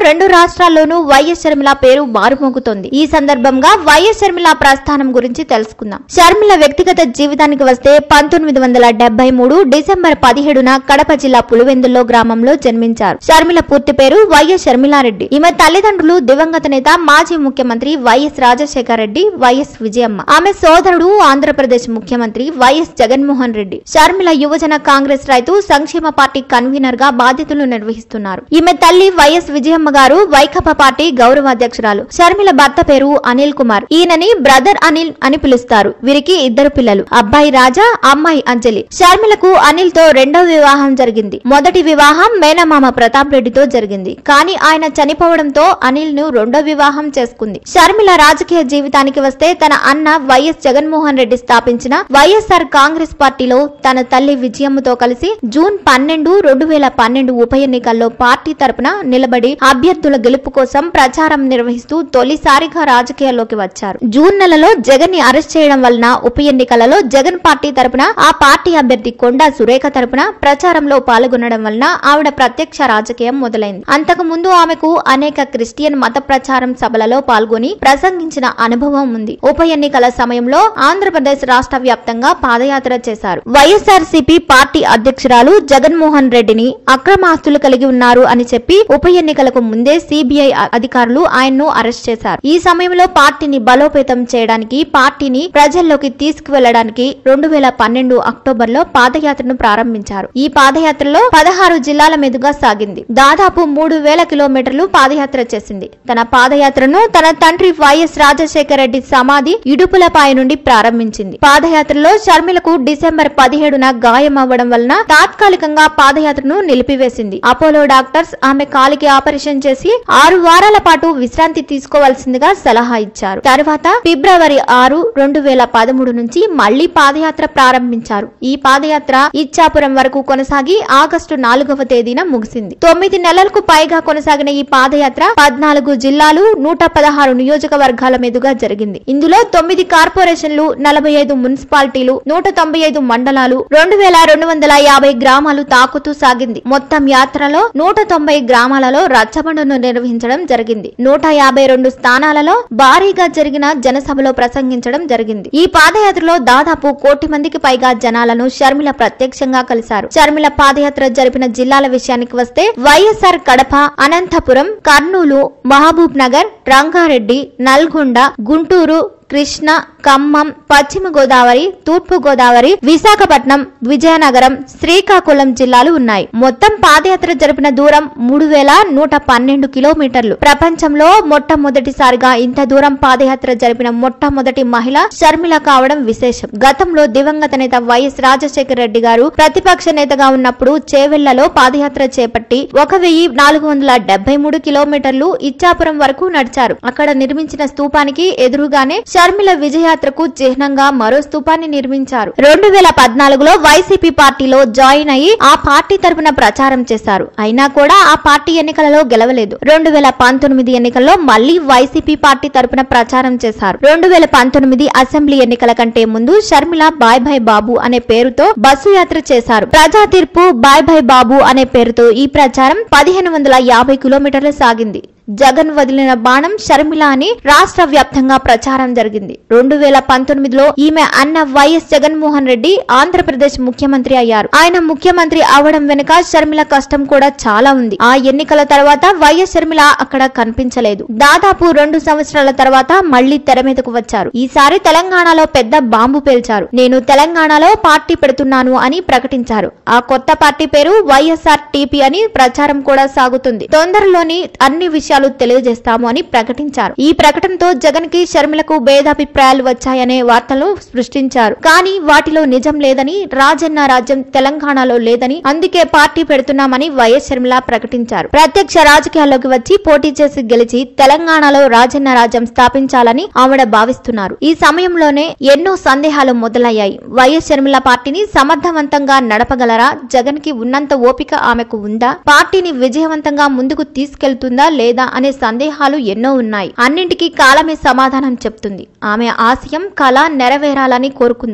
రెండు రాష్ట్రాల్లోనూ వైఎస్ షర్మిల పేరు మారుమోగుతోంది. ఈ సందర్భంగా వైఎస్ షర్మిల ప్రస్థానం గురించి తెలుసుకుందాం. షర్మిల వ్యక్తిగత జీవితానికి వస్తే 1973 డిసెంబర్ 17న కడప జిల్లా పులివెందుల్లో గ్రామంలో జన్మించారు. షర్మిల పూర్తి పేరు వైఎస్ షర్మిలారెడ్డి. ఈమె తల్లిదండ్రులు దివంగత నేత మాజీ ముఖ్యమంత్రి వైఎస్ రాజశేఖర రెడ్డి, వైఎస్ విజయమ్మ. ఆమె సోదరుడు ఆంధ్రప్రదేశ్ ముఖ్యమంత్రి వైఎస్ జగన్మోహన్ రెడ్డి. షర్మిల యువజన కాంగ్రెస్ రైతు సంక్షేమ పార్టీ కన్వీనర్ గా బాధ్యతలు నిర్వహిస్తున్నారు. ఈమె తల్లి వైఎస్ విజయమ్మ గారు వైకాపా పార్టీ గౌరవాధ్యక్షురాలు. షర్మిల భర్త పేరు అనిల్ కుమార్. ఈయనని బ్రదర్ అనిల్ అని పిలుస్తారు. వీరికి ఇద్దరు పిల్లలు, అబ్బాయి రాజా, అమ్మాయి అంజలి. షర్మిలకు అనిల్ తో రెండవ వివాహం జరిగింది. మొదటి వివాహం మేనమామ ప్రతాప్ రెడ్డితో జరిగింది. కానీ ఆయన చనిపోవడంతో అనిల్ ను రెండో వివాహం చేసుకుంది. షర్మిల రాజకీయ జీవితానికి వస్తే తన అన్న వైఎస్ జగన్మోహన్ రెడ్డి స్థాపించిన వైఎస్ఆర్ కాంగ్రెస్ పార్టీలో తన తల్లి విజయమ్మతో కలిసి జూన్ 12, 2012 ఉప ఎన్నికల్లో పార్టీ తరపున నిలబడి అభ్యర్థుల గెలుపు కోసం ప్రచారం నిర్వహిస్తూ తొలిసారిగా రాజకీయాల్లోకి వచ్చారు. జూన్ నెలలో జగన్ ని అరెస్ట్ చేయడం వలన ఉప ఎన్నికలలో జగన్ పార్టీ తరపున ఆ పార్టీ అభ్యర్థి కొండా సురేఖ తరపున ప్రచారంలో పాల్గొనడం వలన ఆవిడ ప్రత్యక్ష రాజకీయం మొదలైంది. అంతకు ముందు ఆమెకు అనేక క్రిస్టియన్ మత ప్రచారం సభలలో పాల్గొని ప్రసంగించిన అనుభవం ఉంది. ఉప ఎన్నికల సమయంలో ఆంధ్రప్రదేశ్ రాష్ట్ర వ్యాప్తంగా పాదయాత్ర చేశారు. వైఎస్ఆర్సీపీ పార్టీ అధ్యక్షురాలు జగన్మోహన్ రెడ్డిని అక్రమాస్తులు కలిగి ఉన్నారు అని చెప్పి ఉప ఎన్నికలకు ముందే సిబిఐ అధికారులు ఆయన్ను అరెస్ట్ చేశారు. ఈ సమయంలో పార్టీని బలోపేతం చేయడానికి, పార్టీని ప్రజల్లోకి తీసుకువెళ్లడానికి 2012 అక్టోబర్ లో పాదయాత్రను ప్రారంభించారు. ఈ పాదయాత్రలో 16 జిల్లాల మీదుగా సాగింది. దాదాపు 3000 కిలోమీటర్లు పాదయాత్ర చేసింది. తన పాదయాత్రను తన తండ్రి వైఎస్ రాజశేఖర రెడ్డి సమాధి ఇడుపులపాయ నుండి ప్రారంభించింది. పాదయాత్రలో షర్మిలకు డిసెంబర్ 17న గాయం అవ్వడం వలన తాత్కాలికంగా పాదయాత్రను నిలిపివేసింది. అపోలో డాక్టర్స్ ఆమె కాలికి ఆపరేషన్ చేసి 6 వారాల పాటు విశ్రాంతి తీసుకోవాల్సిందిగా సలహా ఇచ్చారు. తర్వాత ఫిబ్రవరి 6, 2013 నుంచి మళ్లీ పాదయాత్ర ప్రారంభించారు. ఈ పాదయాత్ర ఇచ్చాపురం వరకు కొనసాగి ఆగస్టు 4వ తేదీన ముగిసింది. 9 నెలలకు పైగా కొనసాగిన ఈ పాదయాత్ర 14 జిల్లాలు, 116 నియోజకవర్గాల మీదుగా జరిగింది. ఇందులో 9 కార్పొరేషన్లు, 45 మున్సిపాలిటీలు, 195 మండలాలు, 2250 గ్రామాలు తాకుతూ సాగింది. మొత్తం యాత్రలో 190 గ్రామాలలో రచ్చబండను నిర్వహించడం జరిగింది. 152 స్థానాలలో భారీగా జరిగిన జనసభలో ప్రసంగించడం జరిగింది. ఈ పాదయాత్రలో దాదాపు 1 కోటి మందికి పైగా జనాలను షర్మిల ప్రత్యక్షంగా కలిశారు. షర్మిల పాదయాత్ర జరిపిన జిల్లాల విషయానికి వస్తే వైఎస్ఆర్ కడప, అనంతపురం, కర్నూలు, మహబూబ్ నగర్, రంగారెడ్డి, నల్గొండ, గుంటూరు, కృష్ణా, ఖమ్మం, పశ్చిమ గోదావరి, తూర్పు గోదావరి, విశాఖపట్నం, విజయనగరం, శ్రీకాకుళం జిల్లాలు ఉన్నాయి. మొత్తం పాదయాత్ర జరిపిన దూరం 3112 కిలోమీటర్లు. ప్రపంచంలో మొట్టమొదటిసారిగా ఇంత దూరం పాదయాత్ర జరిపిన మొట్టమొదటి మహిళ షర్మిల కావడం విశేషం. గతంలో దివంగత నేత వైఎస్ రాజశేఖర రెడ్డి గారు ప్రతిపక్ష నేతగా ఉన్నప్పుడు చేవెళ్లలో పాదయాత్ర చేపట్టి 1473 కిలోమీటర్లు ఇచ్చాపురం వరకు నడిచారు. అక్కడ నిర్మించిన స్తూపానికి ఎదురుగానే షర్మిల విజయయాత్రకు చిహ్నంగా మరో స్తూపాన్ని నిర్మించారు. 2014లో వైసీపీ పార్టీలో జాయిన్ అయ్యి ఆ పార్టీ తరపున ప్రచారం చేశారు. అయినా కూడా ఆ పార్టీ ఎన్నికలలో గెలవలేదు. 2019 ఎన్నికల్లో మళ్లీ వైసీపీ పార్టీ తరపున ప్రచారం చేశారు. 2019 అసెంబ్లీ ఎన్నికల కంటే ముందు షర్మిల బాయ్ బాయ్ బాబు అనే పేరుతో బస్సు యాత్ర చేశారు. ప్రజా తీర్పు బాయ్ బాయ్ బాబు అనే పేరుతో ఈ ప్రచారం 1550 కిలోమీటర్లు సాగింది. జగన్ వదిలిన బాణం షర్మిల అని రాష్ట్ర వ్యాప్తంగా ప్రచారం జరిగింది. 2019లో ఈమె అన్న వైఎస్ జగన్మోహన్ రెడ్డి ఆంధ్రప్రదేశ్ ముఖ్యమంత్రి అయ్యారు. ఆయన ముఖ్యమంత్రి అవడం వెనుక షర్మిల కష్టం కూడా చాలా ఉంది. ఆ ఎన్నికల తర్వాత వైఎస్ షర్మిల అక్కడ కనిపించలేదు. దాదాపు 2 సంవత్సరాల తర్వాత మళ్లీ తెర మీదకు వచ్చారు. ఈసారి తెలంగాణలో పెద్ద బాంబు పేల్చారు. నేను తెలంగాణలో పార్టీ పెడుతున్నాను అని ప్రకటించారు. ఆ కొత్త పార్టీ పేరు వైఎస్ఆర్ టీపీ అని ప్రచారం కూడా సాగుతుంది. తొందరలోని అన్ని విషయాలు తెలియజేస్తాము అని ప్రకటించారు. ఈ ప్రకటనతో జగన్ కి షర్మిలకు భేదాభిప్రాయాలు వచ్చాయనే వార్తలు సృష్టించారు. కానీ వాటిలో నిజం లేదని, రాజన్న రాజ్యం తెలంగాణలో లేదని, అందుకే పార్టీ పెడుతున్నామని వైఎస్ షర్మిల ప్రకటించారు. ప్రత్యక్ష రాజకీయాల్లోకి వచ్చి పోటీ చేసి గెలిచి తెలంగాణలో రాజన్న రాజ్యం స్థాపించాలని ఆవిడ భావిస్తున్నారు. ఈ సమయంలోనే ఎన్నో సందేహాలు మొదలయ్యాయి. వైఎస్ షర్మిల పార్టీని సమర్థవంతంగా నడపగలరా? జగన్ కి ఉన్నంత ఓపిక ఆమెకు ఉందా? పార్టీని విజయవంతంగా ముందుకు తీసుకెళ్తుందా లేదా అనే సందేహాలు ఎన్నో ఉన్నాయి. అన్నింటికీ కాలమే సమాధానం చెప్తుంది. ఆమె ఆశయం, కళ నెరవేరాలని కోరుకుందాం.